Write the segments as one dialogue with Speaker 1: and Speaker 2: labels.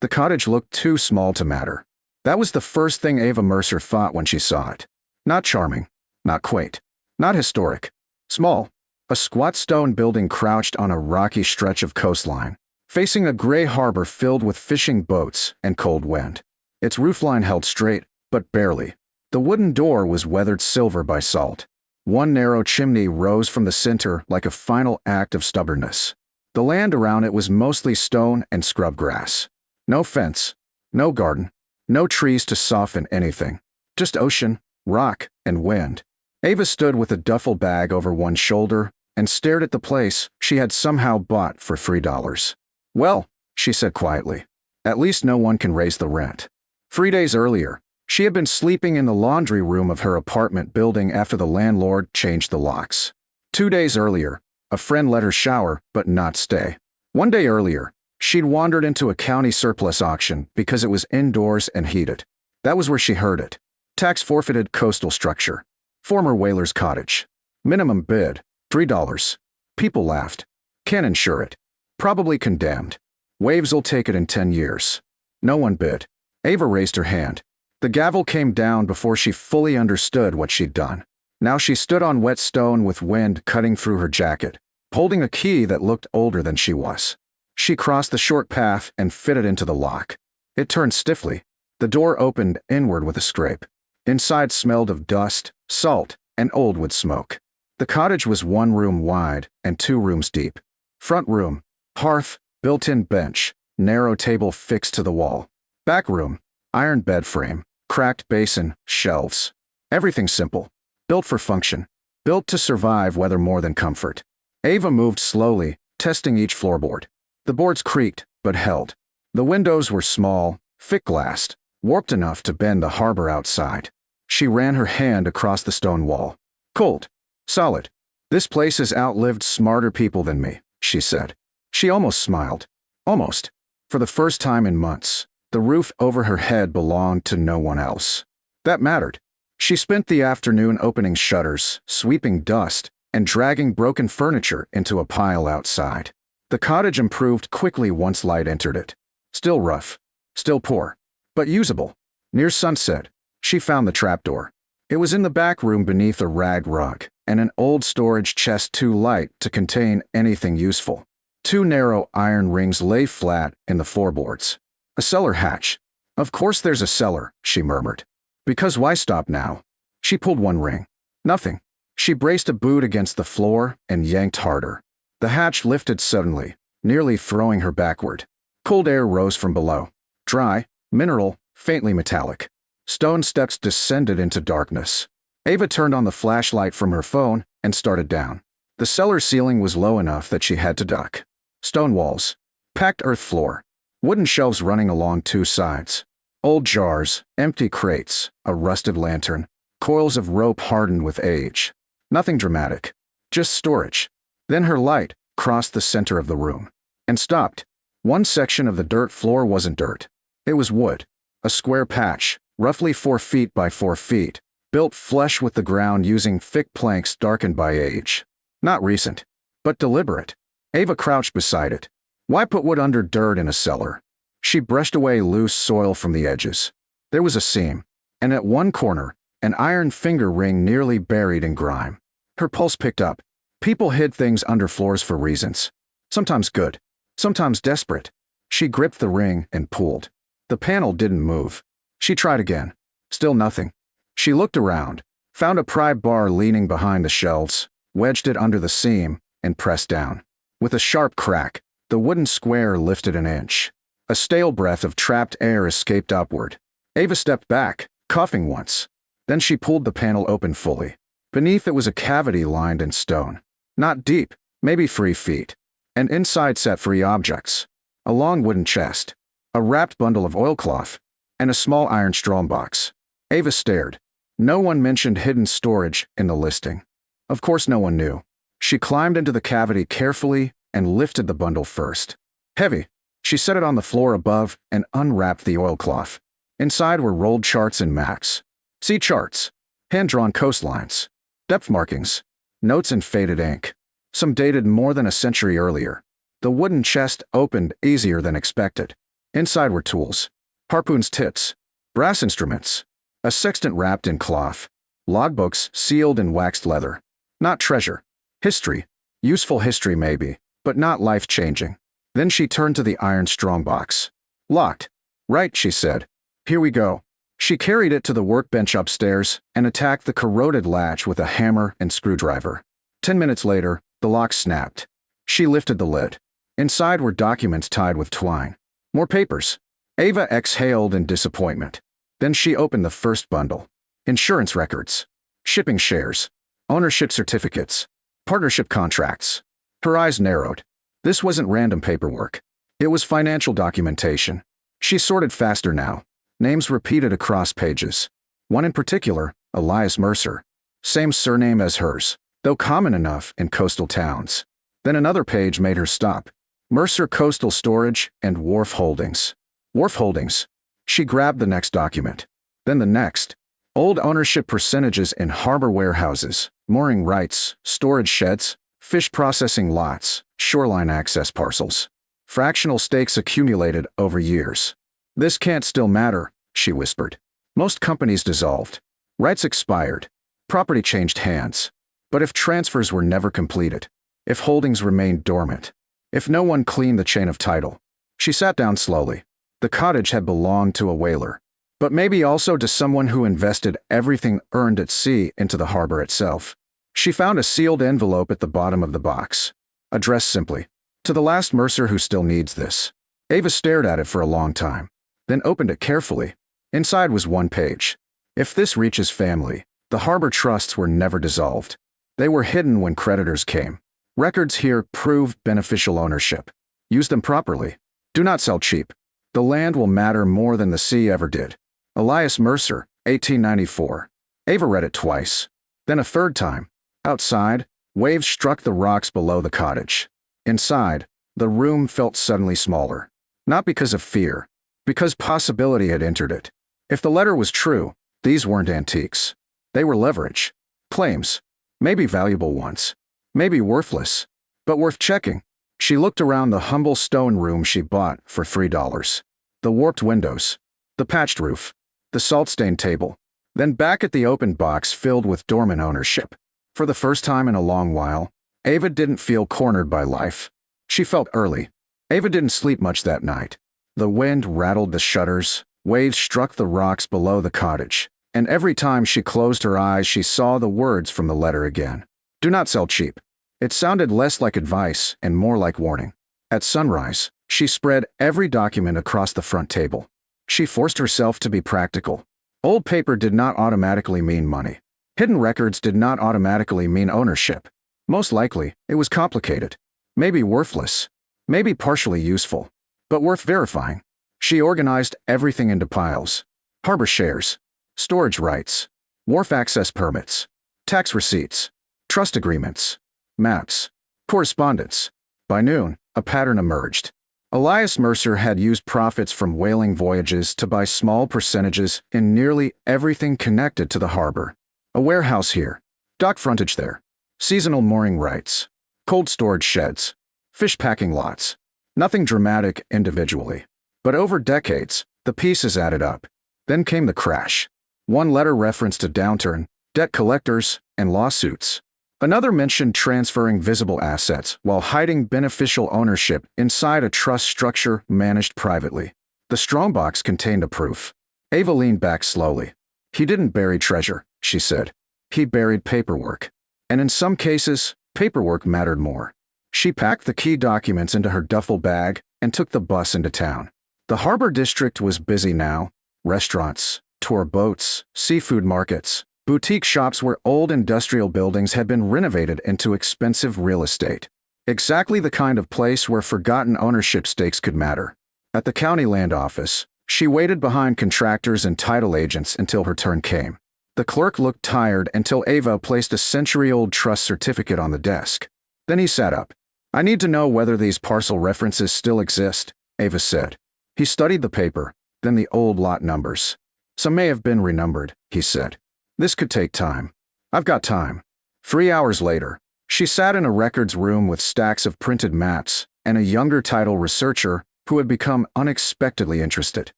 Speaker 1: The cottage looked too small to matter. That was the first thing Ava Mercer thought when she saw it. Not charming, not quaint, not historic. Small. A squat stone building crouched on a rocky stretch of coastline, facing a gray harbor filled with fishing boats and cold wind. Its roofline held straight, but barely. The wooden door was weathered silver by salt. One narrow chimney rose from the center like a final act of stubbornness. The land around it was mostly stone and scrub grass. No fence, no garden, no trees to soften anything. Just ocean, rock, and wind. Ava stood with a duffel bag over one shoulder and stared at the place she had somehow bought for $3. Well, she said quietly, at least no one can raise the rent. 3 days earlier, she had been sleeping in the laundry room of her apartment building after the landlord changed the locks. 2 days earlier, a friend let her shower but not stay. 1 day earlier, she'd wandered into a county surplus auction because it was indoors and heated. That was where she heard it. Tax-forfeited coastal structure. Former whaler's cottage. Minimum bid, $3. People laughed. Can't insure it. Probably condemned. Waves'll take it in 10 years. No one bid. Ava raised her hand. The gavel came down before she fully understood what she'd done. Now she stood on wet stone with wind cutting through her jacket, holding a key that looked older than she was. She crossed the short path and fitted into the lock. It turned stiffly. The door opened inward with a scrape. Inside smelled of dust, salt, and old wood smoke. The cottage was 1 room wide and 2 rooms deep. Front room, hearth, built-in bench, narrow table fixed to the wall. Back room, iron bed frame, cracked basin, shelves. Everything simple. Built for function. Built to survive weather more than comfort. Ava moved slowly, testing each floorboard. The boards creaked, but held. The windows were small, thick-glassed, warped enough to bend the harbor outside. She ran her hand across the stone wall. Cold. Solid. This place has outlived smarter people than me, she said. She almost smiled. Almost. For the first time in months, the roof over her head belonged to no one else. That mattered. She spent the afternoon opening shutters, sweeping dust, and dragging broken furniture into a pile outside. The cottage improved quickly once light entered it. Still rough. Still poor. But usable. Near sunset, she found the trapdoor. It was in the back room beneath a rag rug, and an old storage chest too light to contain anything useful. 2 narrow iron rings lay flat in the floorboards. A cellar hatch. Of course there's a cellar, she murmured. Because why stop now? She pulled one ring. Nothing. She braced a boot against the floor and yanked harder. The hatch lifted suddenly, nearly throwing her backward. Cold air rose from below. Dry, mineral, faintly metallic. Stone steps descended into darkness. Ava turned on the flashlight from her phone and started down. The cellar ceiling was low enough that she had to duck. Stone walls. Packed earth floor. Wooden shelves running along 2 sides. Old jars, empty crates, a rusted lantern, coils of rope hardened with age. Nothing dramatic. Just storage. Then her light crossed the center of the room. And stopped. One section of the dirt floor wasn't dirt. It was wood. A square patch, roughly 4 feet by 4 feet, built flush with the ground using thick planks darkened by age. Not recent, but deliberate. Ava crouched beside it. Why put wood under dirt in a cellar? She brushed away loose soil from the edges. There was a seam, and at one corner, an iron finger ring nearly buried in grime. Her pulse picked up. People hid things under floors for reasons. Sometimes good, sometimes desperate. She gripped the ring and pulled. The panel didn't move. She tried again. Still nothing. She looked around, found a pry bar leaning behind the shelves, wedged it under the seam, and pressed down. With a sharp crack, the wooden square lifted an inch. A stale breath of trapped air escaped upward. Ava stepped back, coughing once. Then she pulled the panel open fully. Beneath it was a cavity lined in stone. Not deep, maybe 3 feet. And inside sat 3 objects. A long wooden chest, a wrapped bundle of oilcloth, and a small iron strong box. Ava stared. No one mentioned hidden storage in the listing. Of course no one knew. She climbed into the cavity carefully and lifted the bundle first. Heavy. She set it on the floor above and unwrapped the oilcloth. Inside were rolled charts and maps. Sea charts. Hand-drawn coastlines. Depth markings. Notes in faded ink. Some dated more than a century earlier. The wooden chest opened easier than expected. Inside were tools, harpoons, tits, brass instruments, a sextant wrapped in cloth, logbooks sealed in waxed leather. Not treasure. History. Useful history maybe, but not life-changing. Then she turned to the iron strongbox. Locked. Right, she said. Here we go. She carried it to the workbench upstairs and attacked the corroded latch with a hammer and screwdriver. 10 minutes later, the lock snapped. She lifted the lid. Inside were documents tied with twine. More papers. Ava exhaled in disappointment. Then she opened the first bundle. Insurance records. Shipping shares. Ownership certificates. Partnership contracts. Her eyes narrowed. This wasn't random paperwork. It was financial documentation. She sorted faster now. Names repeated across pages. One in particular, Elias Mercer. Same surname as hers, though common enough in coastal towns. Then another page made her stop. Mercer Coastal Storage and Wharf Holdings. Wharf Holdings. She grabbed the next document. Then the next. Old ownership percentages in harbor warehouses, mooring rights, storage sheds, fish processing lots, shoreline access parcels. Fractional stakes accumulated over years. This can't still matter, she whispered. Most companies dissolved. Rights expired. Property changed hands. But if transfers were never completed, if holdings remained dormant, if no one cleaned the chain of title, she sat down slowly. The cottage had belonged to a whaler, but maybe also to someone who invested everything earned at sea into the harbor itself. She found a sealed envelope at the bottom of the box. Addressed simply, "To the last Mercer who still needs this." Ava stared at it for a long time, then opened it carefully. Inside was one page. If this reaches family, the harbor trusts were never dissolved. They were hidden when creditors came. Records here prove beneficial ownership. Use them properly. Do not sell cheap. The land will matter more than the sea ever did. Elias Mercer, 1894. Ava read it twice. Then a third time. Outside, waves struck the rocks below the cottage. Inside, the room felt suddenly smaller. Not because of fear, because possibility had entered it. If the letter was true, these weren't antiques. They were leverage. Claims. Maybe valuable ones. Maybe worthless. But worth checking. She looked around the humble stone room she bought for $3. The warped windows. The patched roof. The salt-stained table. Then back at the open box filled with dormant ownership. For the first time in a long while, Ava didn't feel cornered by life. She felt early. Ava didn't sleep much that night. The wind rattled the shutters, waves struck the rocks below the cottage, and every time she closed her eyes she saw the words from the letter again. Do not sell cheap. It sounded less like advice and more like warning. At sunrise, she spread every document across the front table. She forced herself to be practical. Old paper did not automatically mean money. Hidden records did not automatically mean ownership. Most likely, it was complicated. Maybe worthless. Maybe partially useful. But worth verifying. She organized everything into piles. Harbor shares. Storage rights. Wharf access permits. Tax receipts. Trust agreements. Maps. Correspondence. By noon, a pattern emerged. Elias Mercer had used profits from whaling voyages to buy small percentages in nearly everything connected to the harbor. A warehouse here. Dock frontage there. Seasonal mooring rights. Cold storage sheds. Fish packing lots. Nothing dramatic individually. But over decades, the pieces added up. Then came the crash. One letter referenced a downturn, debt collectors, and lawsuits. Another mentioned transferring visible assets while hiding beneficial ownership inside a trust structure managed privately. The strongbox contained a proof. Ava leaned back slowly. He didn't bury treasure, she said. He buried paperwork. And in some cases, paperwork mattered more. She packed the key documents into her duffel bag and took the bus into town. The harbor district was busy now. Restaurants, tour boats, seafood markets, boutique shops where old industrial buildings had been renovated into expensive real estate. Exactly the kind of place where forgotten ownership stakes could matter. At the county land office, she waited behind contractors and title agents until her turn came. The clerk looked tired until Ava placed a century-old trust certificate on the desk. Then he sat up. "I need to know whether these parcel references still exist," Ava said. He studied the paper, then the old lot numbers. "Some may have been renumbered," he said. "This could take time." "I've got time." 3 hours later, she sat in a records room with stacks of printed maps and a younger title researcher, who had become unexpectedly interested.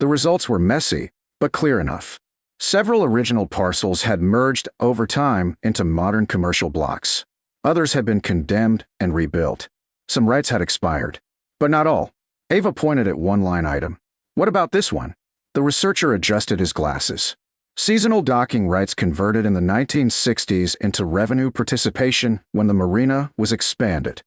Speaker 1: The results were messy, but clear enough. Several original parcels had merged over time into modern commercial blocks. Others had been condemned and rebuilt. Some rights had expired. But not all. Ava pointed at one line item. What about this one? The researcher adjusted his glasses. Seasonal docking rights converted in the 1960s into revenue participation when the marina was expanded.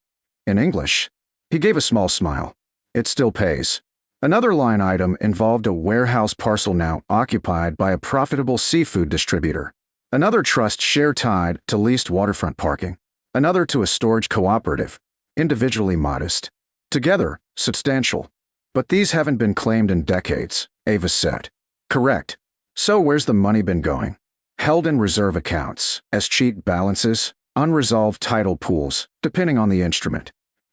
Speaker 1: In English, he gave a small smile. It still pays. Another line item involved a warehouse parcel now occupied by a profitable seafood distributor. Another trust share tied to leased waterfront parking. Another to a storage cooperative, individually modest. Together, substantial. But these haven't been claimed in decades, Ava said. Correct. So where's the money been going? Held in reserve accounts, as cheat balances, unresolved title pools, depending on the instrument.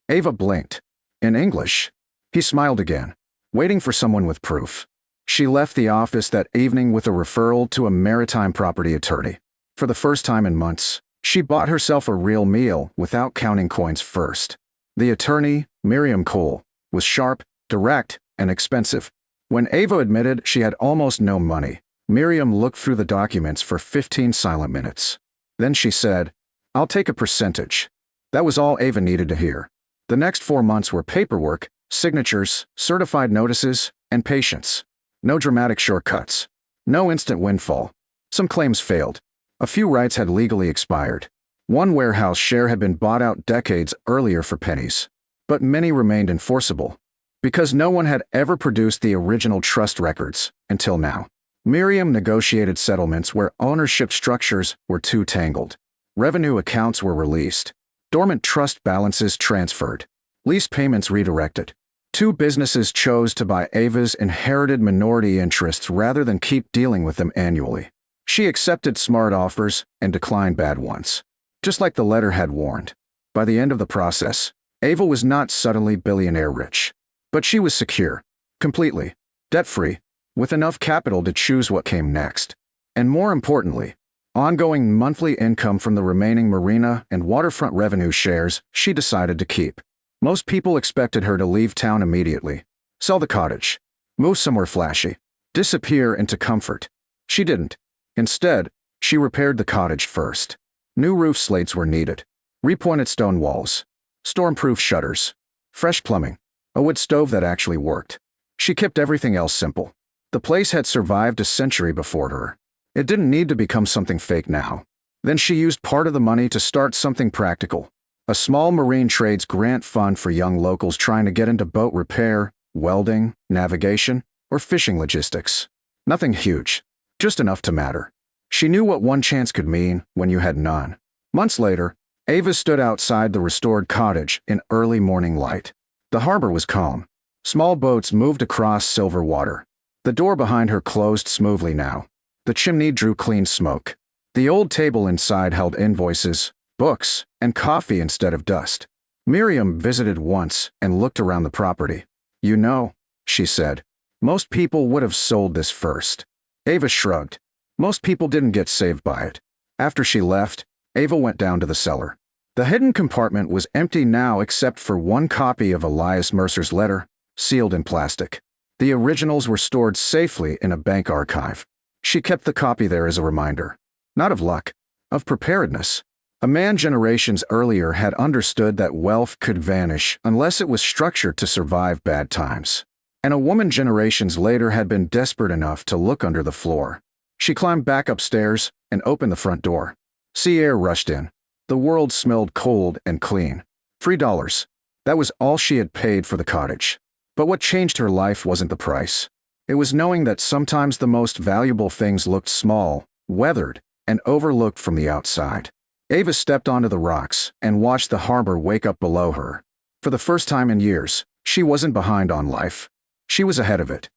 Speaker 1: Ava blinked. In English. He smiled again, waiting for someone with proof. She left the office that evening with a referral to a maritime property attorney. For the first time in months, she bought herself a real meal without counting coins first. The attorney, Miriam Cole, was sharp, direct, and expensive. When Ava admitted she had almost no money, Miriam looked through the documents for 15 silent minutes. Then she said, "I'll take a percentage." That was all Ava needed to hear. The next 4 months were paperwork, signatures, certified notices, and patience. No dramatic shortcuts. No instant windfall. Some claims failed. A few rights had legally expired. One warehouse share had been bought out decades earlier for pennies. But many remained enforceable. Because no one had ever produced the original trust records, until now. Miriam negotiated settlements where ownership structures were too tangled. Revenue accounts were released. Dormant trust balances transferred. Lease payments redirected. 2 businesses chose to buy Ava's inherited minority interests rather than keep dealing with them annually. She accepted smart offers and declined bad ones. Just like the letter had warned. By the end of the process, Ava was not suddenly billionaire rich. But she was secure. Completely. Debt-free. With enough capital to choose what came next. And more importantly, ongoing monthly income from the remaining marina and waterfront revenue shares she decided to keep. Most people expected her to leave town immediately, sell the cottage, move somewhere flashy, disappear into comfort. She didn't. Instead, she repaired the cottage first. New roof slates were needed, repointed stone walls, storm-proof shutters, fresh plumbing, a wood stove that actually worked. She kept everything else simple. The place had survived a century before her. It didn't need to become something fake now. Then she used part of the money to start something practical. A small marine trades grant fund for young locals trying to get into boat repair, welding, navigation, or fishing logistics. Nothing huge, just enough to matter. She knew what one chance could mean when you had none. Months later, Ava stood outside the restored cottage in early morning light. The harbor was calm. Small boats moved across silver water. The door behind her closed smoothly now. The chimney drew clean smoke. The old table inside held invoices, books, and coffee instead of dust. Miriam visited once and looked around the property. "You know," she said, "most people would have sold this first." Ava shrugged. Most people didn't get saved by it. After she left, Ava went down to the cellar. The hidden compartment was empty now except for one copy of Elias Mercer's letter, sealed in plastic. The originals were stored safely in a bank archive. She kept the copy there as a reminder. Not of luck, of preparedness. A man generations earlier had understood that wealth could vanish unless it was structured to survive bad times. And a woman generations later had been desperate enough to look under the floor. She climbed back upstairs and opened the front door. Sea air rushed in. The world smelled cold and clean. $3. That was all she had paid for the cottage. But what changed her life wasn't the price. It was knowing that sometimes the most valuable things looked small, weathered, and overlooked from the outside. Ava stepped onto the rocks and watched the harbor wake up below her. For the first time in years, she wasn't behind on life. She was ahead of it.